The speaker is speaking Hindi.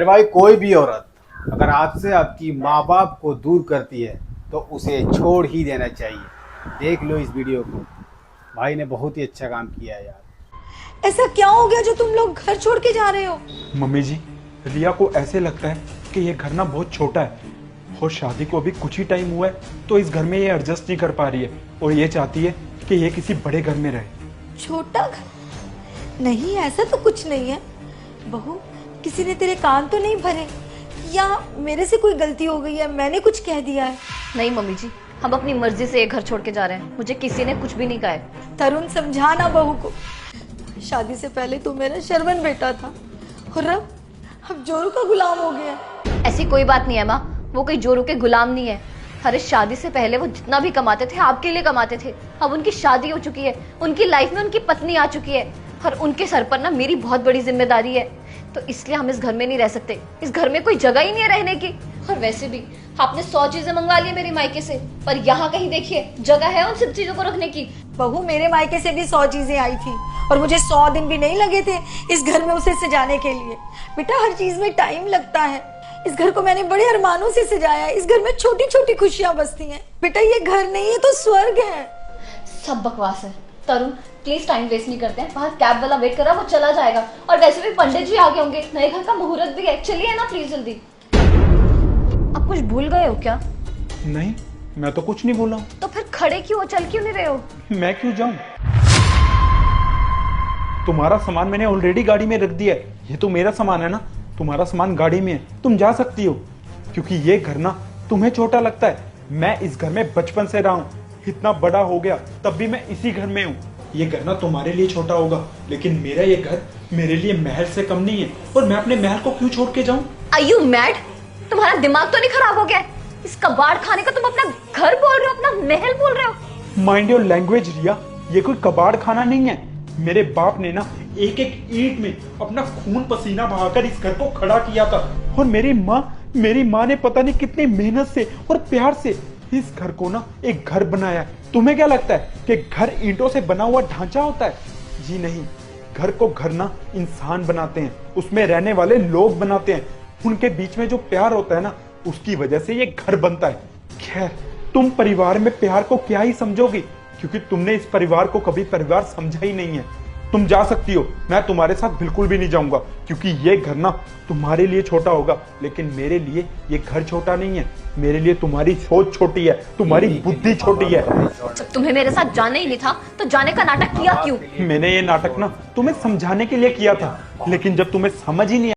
अरे भाई, कोई भी औरत अगर आपसे आपकी माँ बाप को दूर करती है तो उसे छोड़ ही देना चाहिए। देख लो इस वीडियो को, भाई ने बहुत ही अच्छा काम किया है यार। ऐसा क्या हो गया जो तुम लोग घर छोड़ के जा रहे हो? मम्मी जी, रिया को ऐसे लगता है कि ये घर ना बहुत छोटा है और शादी को अभी कुछ ही टाइम हुआ है, तो इस घर में ये एडजस्ट नहीं कर पा रही है और ये चाहती है कि ये किसी बड़े घर में रहे। छोटा घर? नहीं, ऐसा तो कुछ नहीं है। बहू, किसी ने तेरे कान तो नहीं भरे या मेरे से कोई गलती हो गई है, मैंने कुछ कह दिया है? नहीं मम्मी जी, हम अपनी मर्जी से ये घर छोड़ के जा रहे हैं। मुझे किसी ने कुछ भी नहीं कहा है। तरुण, समझाना बहू को। शादी से पहले तू मेरा शर्मन बेटा था और अब जोरू का गुलाम हो गया। ऐसी कोई बात नहीं है माँ, वो कोई जोरू के गुलाम नहीं है। अरे शादी से पहले वो जितना भी कमाते थे आपके लिए कमाते थे। अब उनकी शादी हो चुकी है, उनकी लाइफ में उनकी पत्नी आ चुकी है और उनके सर पर ना मेरी बहुत बड़ी जिम्मेदारी है। तो इसलिए हम इस घर में नहीं रह सकते। इस घर में कोई जगह ही नहीं है रहने की। और वैसे भी आपने 100 चीजें मंगवा ली मेरी मायके से, पर यहाँ कहीं देखिए जगह है उन सब चीजों को रखने की। बहू, मेरे मायके से भी 100 चीजें आई थी और मुझे 100 दिन भी नहीं लगे थे इस घर में उसे सजाने के लिए। बेटा, हर चीज में टाइम लगता है। इस घर को मैंने बड़े अरमानों से सजाया है। इस घर में छोटी छोटी खुशियां बसती हैं। बेटा, ये घर नहीं है तो स्वर्ग है। सब बकवास है। तरुण, प्लीज टाइम वेस्ट नहीं करते हैं। बाहर कैब वाला वेट कर रहा है, वो चला जाएगा। और वैसे भी पंडित जी आगे होंगे, नए घर का मुहूर्त भी है। चलिए ना प्लीज जल्दी। आप कुछ भूल गए हो क्या? नहीं, मैं तो कुछ नहीं बोला हूँ। तो फिर खड़े क्यों हो, चल क्यों नहीं रहे हो? मैं क्यों जाऊं? तुम्हारा सामान मैंने ऑलरेडी गाड़ी में रख दिया है। ये तो मेरा सामान है ना, तुम्हारा सामान गाड़ी में है, तुम जा सकती हो। क्योंकि ये घर ना तुम्हें छोटा लगता है। मैं इस घर में बचपन से रहा हूँ, इतना बड़ा हो गया तब भी मैं इसी घर में हूँ। ये घर ना तुम्हारे लिए छोटा होगा, लेकिन मेरा ये घर मेरे लिए महल से कम नहीं है। और मैं अपने महल को क्यों छोड़ के जाऊं? Are you mad? तुम्हारा दिमाग तो नहीं खराब हो गया? इस कबाड़ खाने का तुम अपना घर बोल रहे हो, अपना महल बोल रहे हो? माइंड योर लैंग्वेज रिया, ये कोई कबाड़ खाना नहीं है। मेरे बाप ने ना एक एक ईंट में अपना खून पसीना बहाकर इस घर को खड़ा किया था। और मेरी माँ ने पता नहीं कितनी मेहनत से और प्यार से इस घर को ना एक घर बनाया है। तुम्हें क्या लगता है कि घर ईंटों से बना हुआ ढांचा होता है? जी नहीं, घर को घर ना इंसान बनाते हैं, उसमें रहने वाले लोग बनाते हैं। उनके बीच में जो प्यार होता है ना, उसकी वजह से ये घर बनता है। खैर, तुम परिवार में प्यार को क्या ही समझोगी, क्योंकि तुमने इस परिवार को कभी परिवार समझा ही नहीं है। तुम जा सकती हो, मैं तुम्हारे साथ बिल्कुल भी नहीं जाऊंगा। क्योंकि ये घर ना तुम्हारे लिए छोटा होगा, लेकिन मेरे लिए ये घर छोटा नहीं है। मेरे लिए तुम्हारी सोच छोटी है, तुम्हारी बुद्धि छोटी है। जब तुम्हें मेरे साथ जाना ही नहीं था तो जाने का नाटक किया क्यों? मैंने ये नाटक ना तुम्हें समझाने के लिए किया था, लेकिन जब तुम्हें समझ ही नहीं